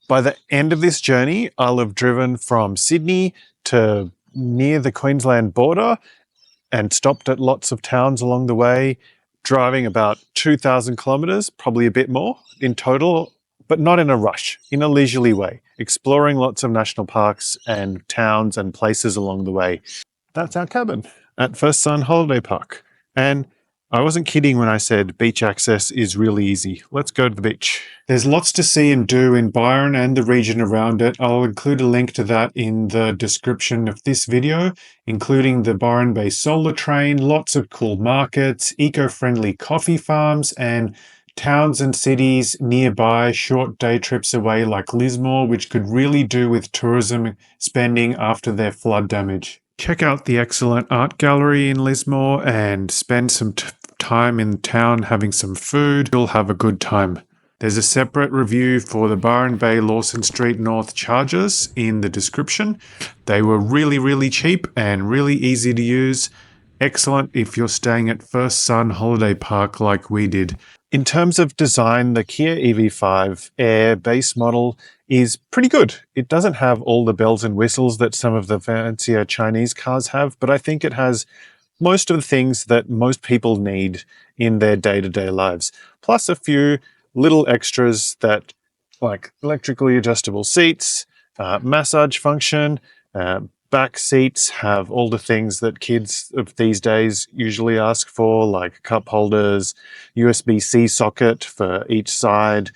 By the end of this journey, I'll have driven from Sydney to near the Queensland border and stopped at lots of towns along the way, driving about 2,000 kilometres, probably a bit more in total, but not in a rush, in a leisurely way, exploring lots of national parks and towns and places along the way. That's our cabin at First Sun Holiday Park. And I wasn't kidding when I said beach access is really easy. Let's go to the beach. There's lots to see and do in Byron and the region around it. I'll include a link to that in the description of this video, including the Byron Bay solar train, lots of cool markets, eco-friendly coffee farms, and towns and cities nearby, short day trips away like Lismore, which could really do with tourism spending after their flood damage. Check out the excellent art gallery in Lismore and spend some time in town having some food. You'll have a good time. There's a separate review for the Byron Bay Lawson Street North charges in the description. They were really, really cheap and really easy to use. Excellent if you're staying at First Sun Holiday Park like we did. In terms of design, the Kia EV5 Air base model is pretty good. It doesn't have all the bells and whistles that some of the fancier Chinese cars have, but I think it has most of the things that most people need in their day-to-day lives, plus a few little extras that, like electrically adjustable seats, massage function, back seats have all the things that kids of these days usually ask for, like cup holders, USB-C socket for each side,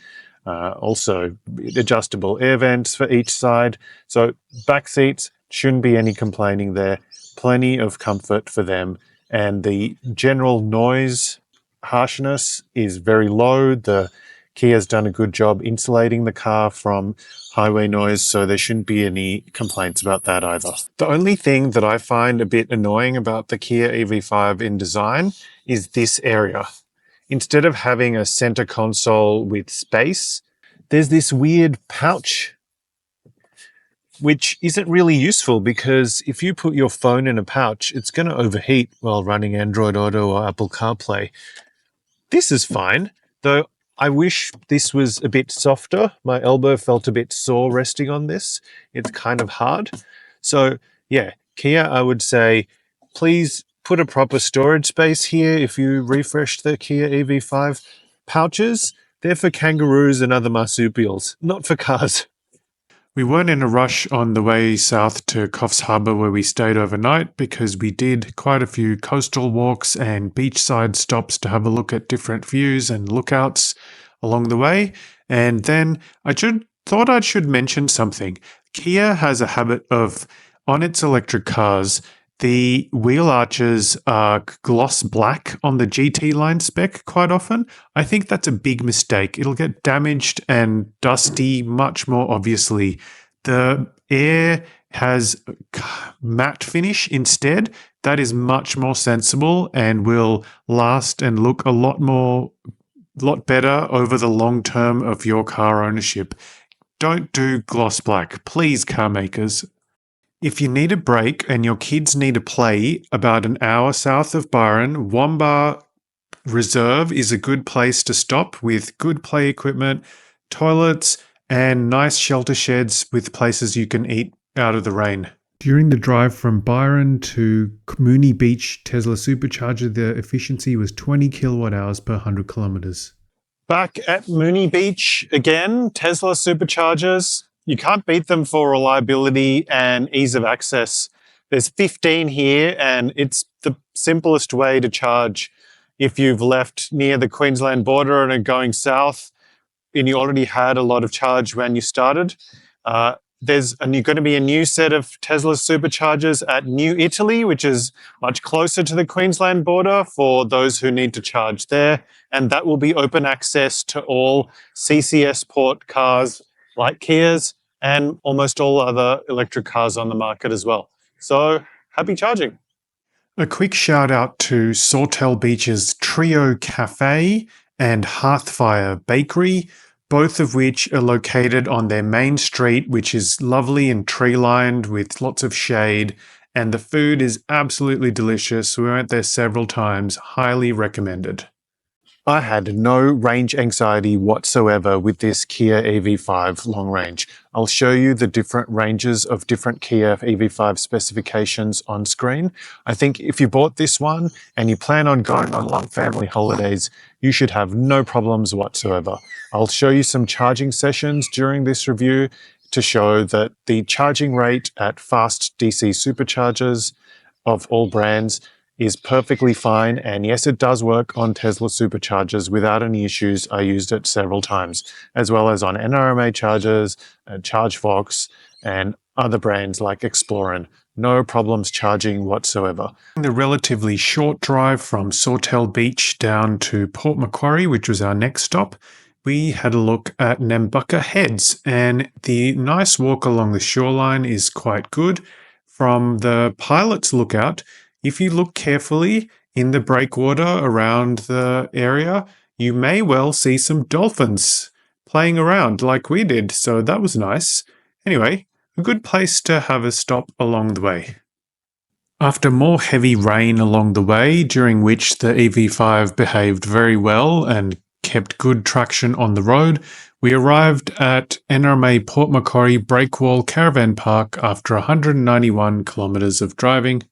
also adjustable air vents for each side. So back seats, shouldn't be any complaining there. Plenty of comfort for them. And the general noise harshness is very low. The Kia's done a good job insulating the car from highway noise, so there shouldn't be any complaints about that either. The only thing that I find a bit annoying about the Kia EV5 in design is this area. Instead of having a center console with space, there's this weird pouch, which isn't really useful because if you put your phone in a pouch, it's going to overheat while running Android Auto or Apple CarPlay. This is fine, though I wish this was a bit softer. My elbow felt a bit sore resting on this. It's kind of hard. So yeah, Kia, I would say, please put a proper storage space here. If you refresh the Kia EV5 pouches, they're for kangaroos and other marsupials, not for cars. We weren't in a rush on the way south to Coffs Harbour where we stayed overnight because we did quite a few coastal walks and beachside stops to have a look at different views and lookouts along the way. And then I thought I should mention something. Kia has a habit of, on its electric cars, the wheel arches are gloss black on the GT line spec quite often. I think that's a big mistake. It'll get damaged and dusty much more obviously. The Air has matte finish instead. That is much more sensible and will last and look a lot better over the long term of your car ownership. Don't do gloss black, please, car makers. If you need a break and your kids need to play, about an hour south of Byron, Womba Reserve is a good place to stop with good play equipment, toilets, and nice shelter sheds with places you can eat out of the rain. During the drive from Byron to Moonee Beach Tesla Supercharger, the efficiency was 20 kilowatt hours per 100 kilometers. Back at Moonee Beach again, Tesla Superchargers. You can't beat them for reliability and ease of access. There's 15 here, and it's the simplest way to charge if you've left near the Queensland border and are going south and you already had a lot of charge when you started. There's going to be a new set of Tesla Superchargers at New Italy, which is much closer to the Queensland border for those who need to charge there. And that will be open access to all CCS port cars like Kias and almost all other electric cars on the market as well. So happy charging. A quick shout out to Sawtell Beach's Trio Cafe and Hearthfire Bakery, both of which are located on their main street, which is lovely and tree-lined with lots of shade, and the food is absolutely delicious. We went there several times, highly recommended. I had no range anxiety whatsoever with this Kia EV5 long range. I'll show you the different ranges of different Kia EV5 specifications on screen. I think if you bought this one and you plan on going on long family holidays, you should have no problems whatsoever. I'll show you some charging sessions during this review to show that the charging rate at fast DC superchargers of all brands is perfectly fine, and yes, it does work on Tesla superchargers without any issues. I used it several times, as well as on NRMA chargers, Chargefox, and other brands like Explorin. No problems charging whatsoever. The relatively short drive from Sawtell Beach down to Port Macquarie, which was our next stop, we had a look at Nambucca Heads, and the nice walk along the shoreline is quite good. From the pilot's lookout, if you look carefully in the breakwater around the area, you may well see some dolphins playing around like we did, so that was nice. Anyway, a good place to have a stop along the way. After more heavy rain along the way, during which the EV5 behaved very well and kept good traction on the road, we arrived at NRMA Port Macquarie Breakwall Caravan Park after 191 kilometres of driving,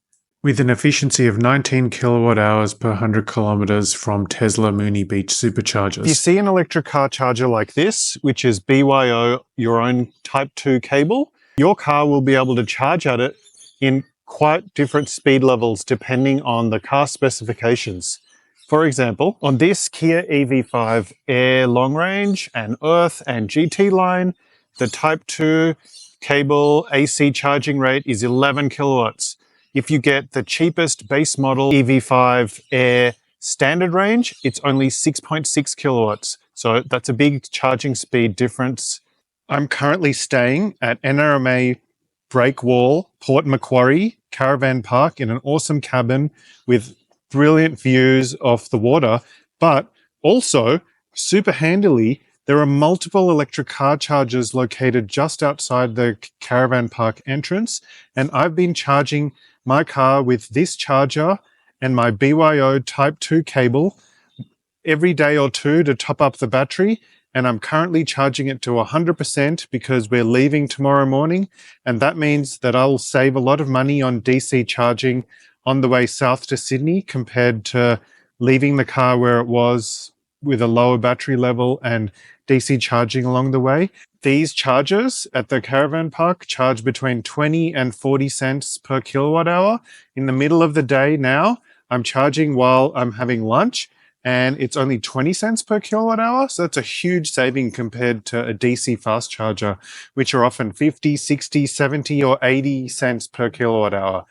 with an efficiency of 19 kilowatt hours per 100 kilometres from Tesla Moonee Beach superchargers. If you see an electric car charger like this, which is BYO, your own Type 2 cable, your car will be able to charge at it in quite different speed levels depending on the car specifications. For example, on this Kia EV5 Air Long Range and Earth and GT line, the Type 2 cable AC charging rate is 11 kilowatts. If you get the cheapest base model EV5 Air standard range, it's only 6.6 kilowatts. So that's a big charging speed difference. I'm currently staying at NRMA Breakwall, Port Macquarie Caravan Park in an awesome cabin with brilliant views of the water, but also super handily, there are multiple electric car chargers located just outside the caravan park entrance, and I've been charging my car with this charger and my BYO Type 2 cable every day or two to top up the battery, and I'm currently charging it to 100% because we're leaving tomorrow morning, and that means that I'll save a lot of money on DC charging on the way south to Sydney compared to leaving the car where it was with a lower battery level and DC charging along the way. These chargers at the caravan park charge between 20 and 40 cents per kilowatt hour. In the middle of the day now, I'm charging while I'm having lunch, and it's only 20 cents per kilowatt hour. So that's a huge saving compared to a DC fast charger, which are often 50, 60, 70 or 80 cents per kilowatt hour.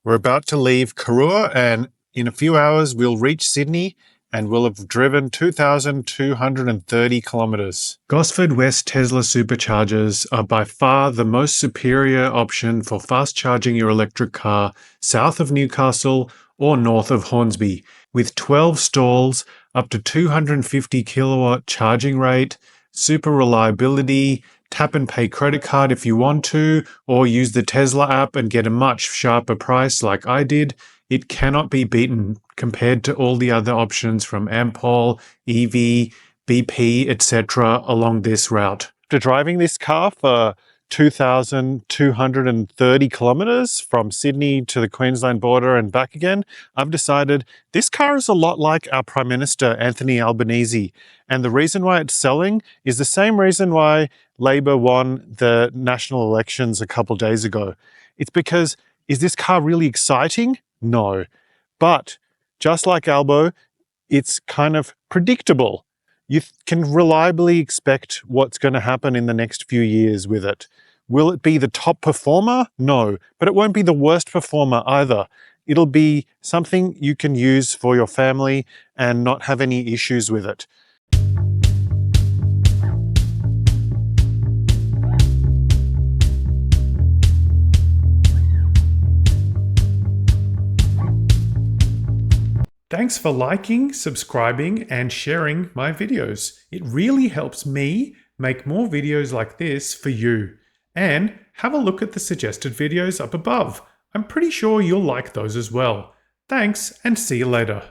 We're about to leave Karuah, and in a few hours we'll reach Sydney and we'll have driven 2,230 kilometres. Gosford West Tesla superchargers are by far the most superior option for fast charging your electric car south of Newcastle or north of Hornsby, with 12 stalls, up to 250 kilowatt charging rate, super reliability, tap and pay credit card if you want to, or use the Tesla app and get a much sharper price like I did. It cannot be beaten compared to all the other options from Ampol, EV, BP, etc. along this route. After driving this car for 2,230 kilometres from Sydney to the Queensland border and back again, I've decided this car is a lot like our Prime Minister, Anthony Albanese. And the reason why it's selling is the same reason why Labor won the national elections a couple of days ago. It's because, is this car really exciting? No. But just like Albo, it's kind of predictable. You can reliably expect what's going to happen in the next few years with it. Will it be the top performer? No. But it won't be the worst performer either. It'll be something you can use for your family and not have any issues with it. Thanks for liking, subscribing, and sharing my videos. It really helps me make more videos like this for you. And have a look at the suggested videos up above. I'm pretty sure you'll like those as well. Thanks, and see you later.